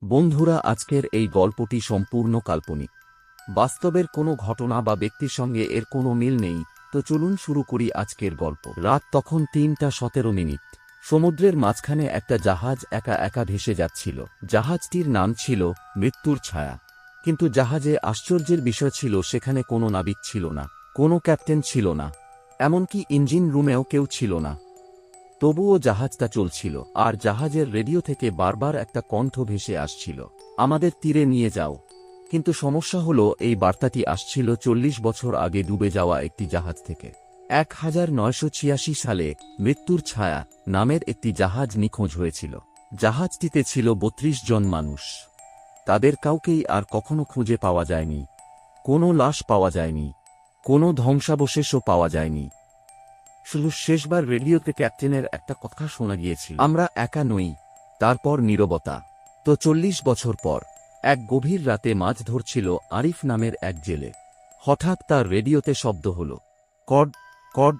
বন্ধুরা, আজকের এই গল্পটি সম্পূর্ণ কাল্পনিক। বাস্তবের কোনো ঘটনা বা ব্যক্তির সঙ্গে এর কোনো মিল নেই। তো চলুন শুরু করি আজকের গল্প। রাত তখন 3:17। সমুদ্রের মাঝখানে একটা জাহাজ একা একা ভেসে যাচ্ছিল। জাহাজটির নাম ছিল মৃত্যুর ছায়া। কিন্তু জাহাজে আশ্চর্যের বিষয় ছিল, সেখানে কোনো নাবিক ছিল না, কোনো ক্যাপ্টেন ছিল না, এমনকি ইঞ্জিন রুমেও কেউ ছিল না। তবুও জাহাজটা চলছিল, আর জাহাজের রেডিও থেকে বারবার একটা কণ্ঠ ভেসে আসছিল, আমাদের তীরে নিয়ে যাও। কিন্তু সমস্যা হলো, এই বার্তাটি আসছিল 40 বছর আগে ডুবে যাওয়া একটি জাহাজ থেকে। 1986 সালে মৃত্যুর ছায়া নামের একটি জাহাজ নিখোঁজ হয়েছিল। জাহাজটিতে ছিল 32 জন মানুষ। তাদের কাউকেই আর কখনো খুঁজে পাওয়া যায়নি। কোনো লাশ পাওয়া যায়নি, কোনো ধ্বংসাবশেষও পাওয়া যায়নি। শুধু শেষবার রেডিওতে ক্যাপ্টেনের একটা কথা শোনা গিয়েছিল, আমরা একা নই। তারপর নীরবতা। তো 40 বছর পর এক গভীর রাতে মাছ ধরছিল আরিফ নামের এক জেলে। হঠাৎ তার রেডিওতে শব্দ হলো, কড কড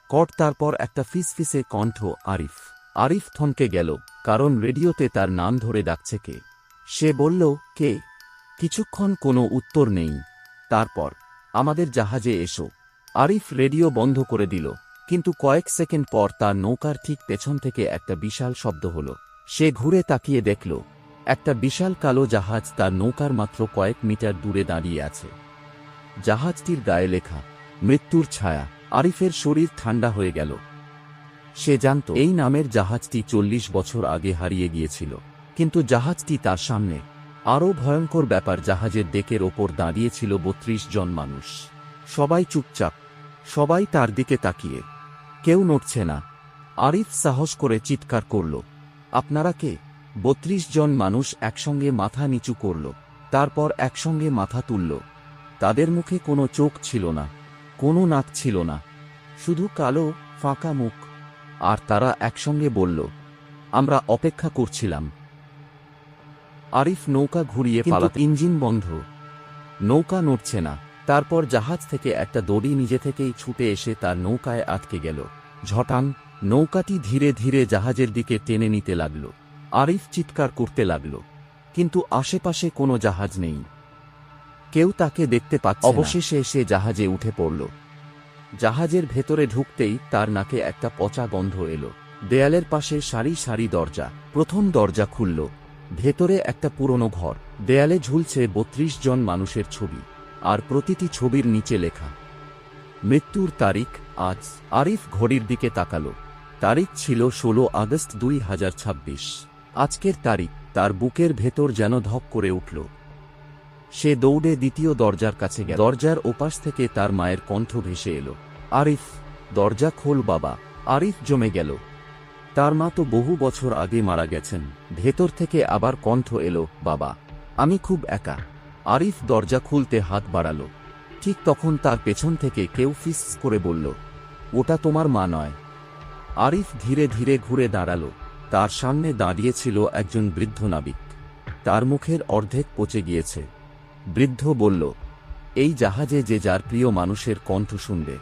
কড। তারপর একটা ফিসফিসে কণ্ঠ, আরিফ। আরিফ থমকে গেল, কারণ রেডিওতে তার নাম ধরে ডাকছে কে। সে বলল, কে? কিছুক্ষণ কোনো উত্তর নেই। তারপর, আমাদের জাহাজে এসো। আরিফ রেডিও বন্ধ করে দিল। কিন্তু কয়েক সেকেন্ড পর তার নৌকার ঠিক পেছন থেকে একটা বিশাল শব্দ হল। সে ঘুরে তাকিয়ে দেখল, একটা বিশাল কালো জাহাজ তার নৌকার মাত্র কয়েক মিটার দূরে দাঁড়িয়ে আছে। জাহাজটির গায়ে লেখা মৃত্যুর ছায়া। আরিফের শরীর ঠান্ডা হয়ে গেল। সে জানত এই নামের জাহাজটি 40 বছর আগে হারিয়ে গিয়েছিল। কিন্তু জাহাজটি তার সামনে। আরও ভয়ঙ্কর ব্যাপার, জাহাজের ডেকের ওপর দাঁড়িয়েছিল 32 জন মানুষ। সবাই চুপচাপ, সবাই তার দিকে তাকিয়ে। কেউ নড়ছে না। আরিফ সাহস করে চিৎকার করল, আপনারা কে? 32 জন মানুষ একসঙ্গে মাথা নিচু করল, তারপর একসঙ্গে মাথা তুলল। তাদের মুখে কোনো চোখ ছিল না, কোনো নাক ছিল না, শুধু কালো ফাঁকা মুখ। আর তারা একসঙ্গে বলল, আমরা অপেক্ষা করছিলাম। আরিফ নৌকা ঘুরিয়ে পালাতে, ইঞ্জিন বন্ধ, নৌকা নড়ছে না। তারপর জাহাজ থেকে একটা দড়ি নিজে থেকেই ছুটে এসে তার নৌকায় আটকে গেল। ঝটাং! নৌকাটি ধীরে ধীরে জাহাজের দিকে টেনে নিতে লাগল। আরিফ চিৎকার করতে লাগল, কিন্তু আশেপাশে কোনো জাহাজ নেই, কেউ তাকে দেখতে পাচ্ছে না। অবশেষে সে জাহাজে উঠে পড়ল। জাহাজের ভেতরে ঢুকতেই তার নাকে একটা পচা গন্ধ এলো। দেয়ালের পাশে সারি সারি দরজা। প্রথম দরজা খুলল। ভেতরে একটা পুরনো ঘর। দেয়ালে ঝুলছে 32 জন মানুষের ছবি, আর প্রতিটি ছবির নিচে লেখা মৃত্যুর তারিখ আজ। আরিফ ঘড়ির দিকে তাকালো। তারিখ ছিল 16 আগস্ট 2026। আজকের তারিখ। তার বুকের ভেতর যেন ধক করে উঠল। সে দৌড়ে দ্বিতীয় দরজার কাছে গেল। দরজার ওপাশ থেকে তার মায়ের কণ্ঠ ভেসে এলো, আরিফ, দরজা খোল বাবা। আরিফ জমে গেল। তার মা তো বহু বছর আগে মারা গেছেন। ভেতর থেকে আবার কণ্ঠ এলো, বাবা, আমি খুব একা। আরিফ দরজা খুলতে হাত বাড়ালো। ঠিক তখন তার পেছন থেকে কেউ ফিস করে বলল, ওটা তোমার মা নয়। আরিফ ধীরে ধীরে ঘুরে দাঁড়ালো। তার সামনে দাঁড়িয়েছিল একজন বৃদ্ধ নাবিক। তার মুখের অর্ধেক পচে গিয়েছে। বৃদ্ধ বলল, এই জাহাজে যে যার প্রিয় মানুষের কণ্ঠ শুনবে।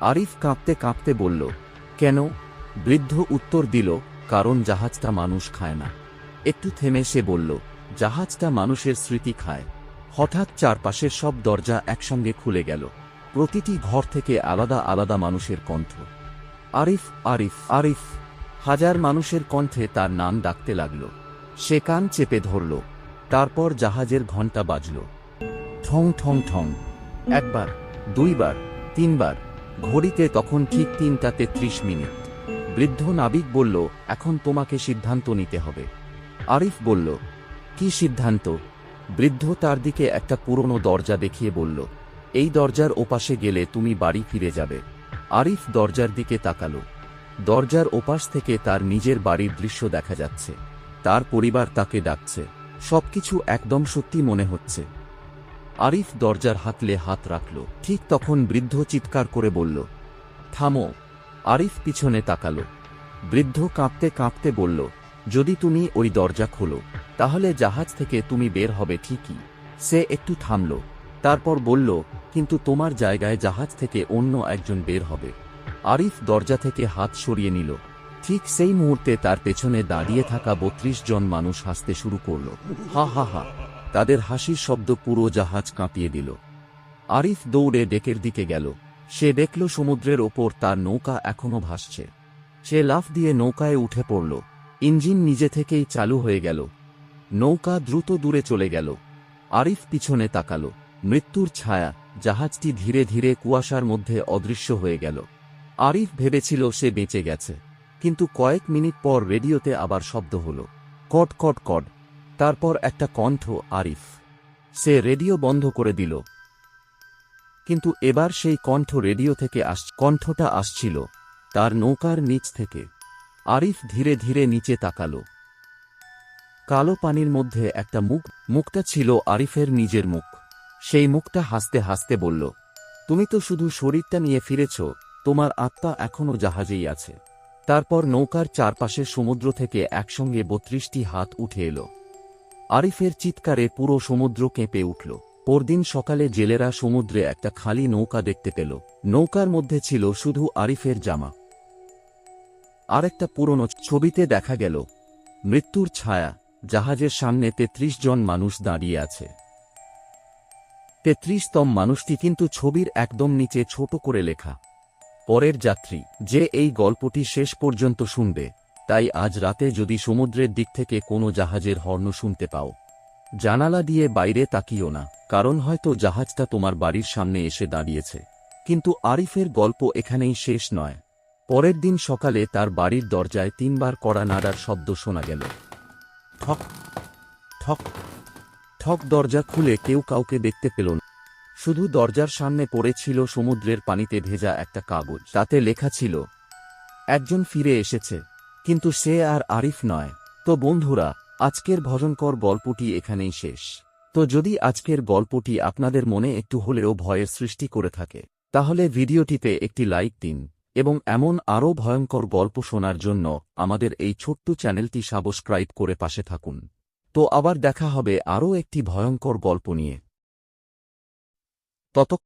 আরিফ কাঁপতে কাঁপতে বলল, কেন? বৃদ্ধ উত্তর দিল, কারণ জাহাজটা মানুষ খায় না। একটু থেমে সে বলল, জাহাজটা মানুষের স্মৃতি খায়। হঠাৎ চারপাশের সব দরজা একসঙ্গে খুলে গেল। প্রতিটি ঘর থেকে আলাদা আলাদা মানুষের কণ্ঠ। আরিফ, আরিফ, আরিফ। হাজার মানুষের কণ্ঠে তার নাম ডাকতে লাগল। সে কান চেপে ধরল। তারপর জাহাজের ঘণ্টা বাজল, ঠং ঠং ঠং। একবার, দুইবার, তিনবার। ঘড়িতে তখন ঠিক 3:33। বৃদ্ধ নাবিক বলল, এখন তোমাকে সিদ্ধান্ত নিতে হবে। আরিফ বলল, কি সিদ্ধান্ত? বৃদ্ধ তার দিকে একটা পুরনো দরজা দেখিয়ে বলল, এই দরজার ওপাশে গেলে তুমি বাড়ি ফিরে যাবে। আরিফ দরজার দিকে তাকালো। দরজার ওপাশ থেকে তার নিজের বাড়ির দৃশ্য দেখা যাচ্ছে। তার পরিবার তাকে ডাকছে। সবকিছু একদম সত্যি মনে হচ্ছে। আরিফ দরজার হাতলে হাত রাখল। ঠিক তখন বৃদ্ধ চিৎকার করে বলল, থামো। আরিফ পিছনে তাকালো। বৃদ্ধ কাঁপতে কাঁপতে বলল, যদি তুমি ওই দরজা খোলো, তাহলে জাহাজ থেকে তুমি বের হবে ঠিকই। সে একটু থামল, তারপর বলল, কিন্তু তোমার জায়গায় জাহাজ থেকে অন্য একজন বের হবে। আরিফ দরজা থেকে হাত সরিয়ে নিল। ঠিক সেই মুহূর্তে তার পেছনে দাঁড়িয়ে থাকা ৩২ জন মানুষ হাসতে শুরু করল। হা হা হা। তাদের হাসির শব্দ পুরো জাহাজ কাঁপিয়ে দিল। আরিফ দৌড়ে ডেকের দিকে গেল। সে দেখল সমুদ্রের ওপর তার নৌকা এখনো ভাসছে। সে লাফ দিয়ে নৌকায় উঠে পড়ল। ইঞ্জিন নিজে থেকেই চালু হয়ে গেল। নৌকা দ্রুত দূরে চলে গেল। আরিফ পিছনে তাকাল। মৃত্যুর ছায়া। জাহাজটি ধীরে ধীরে কুয়াশার মধ্যে অদৃশ্য হয়ে গেল। আরিফ ভেবেছিল সে বেঁচে গেছে, কিন্তু কয়েক মিনিট পর রেডিওতে আবার শব্দ হল, কট কট কট। তারপর একটা কণ্ঠ, আরিফ। সে রেডিও বন্ধ করে দিল। কিন্তু এবার সেই কণ্ঠ রেডিও থেকে কণ্ঠটা আসছিল তার নৌকার নিচ থেকে। আরিফ ধীরে ধীরে নিচে তাকাল। কালো পানির মধ্যে একটা মুখ। মুখটা ছিল আরিফের নিজের মুখ। সেই মুখটা হাসতে হাসতে বলল, তুমি তো শুধু শরীরটা নিয়ে ফিরেছ, তোমার আত্মা এখনো জাহাজেই আছে। তারপর নৌকার চারপাশে সমুদ্র থেকে একসঙ্গে ৩২টি হাত উঠে এলো। আরিফের চিৎকারে পুরো সমুদ্র কেঁপে উঠল। পরদিন সকালে জেলেরা সমুদ্রে একটা খালি নৌকা দেখতে পেল। নৌকার মধ্যে ছিল শুধু আরিফের জামা। আর একটা পুরনো ছবিতে দেখা গেল মৃত্যুর ছায়া। জাহাজের সামনে ৩৩ জন মানুষ দাঁড়িয়ে আছে। ৩৩তম মানুষটি কিন্তু ছবির একদম নিচে ছোট করে লেখা, পরের যাত্রী। যে এই গল্পটি শেষ পর্যন্ত শুনবে, তাই আজ রাতে যদি সমুদ্রের দিক থেকে কোনো জাহাজের হর্ন শুনতে পাও, জানালা দিয়ে বাইরে তাকিও না, কারণ হয়তো জাহাজটা তোমার বাড়ির সামনে এসে দাঁড়িয়েছে। কিন্তু আরিফের গল্প এখানেই শেষ নয়। পরের দিন সকালে তার বাড়ির দরজায় ৩ বার কড়া নাড়ার শব্দ শোনা গেল। ঠক ঠক ঠক। দরজা খুলে কেউ কাউকে দেখতে পেল না। শুধু দরজার সামনে পড়েছিল সমুদ্রের পানিতে ভেজা একটা কাগজ। তাতে লেখা ছিল, একজন ফিরে এসেছে, কিন্তু সে আর আরিফ নয়। তো বন্ধুরা, আজকের ভজনকর গল্পটি এখানেই শেষ। তো যদি আজকের গল্পটি আপনাদের মনে একটু হলেও ভয়ের সৃষ্টি করে থাকে, তাহলে ভিডিওটিতে একটি লাইক দিন এবং এমন আরও ভয়ঙ্কর গল্প শোনার জন্য আমাদের এই ছোট্ট চ্যানেলটি সাবস্ক্রাইব করে পাশে থাকুন। তো আবার দেখা হবে আরও একটি ভয়ঙ্কর গল্প নিয়ে। ততক্ষণ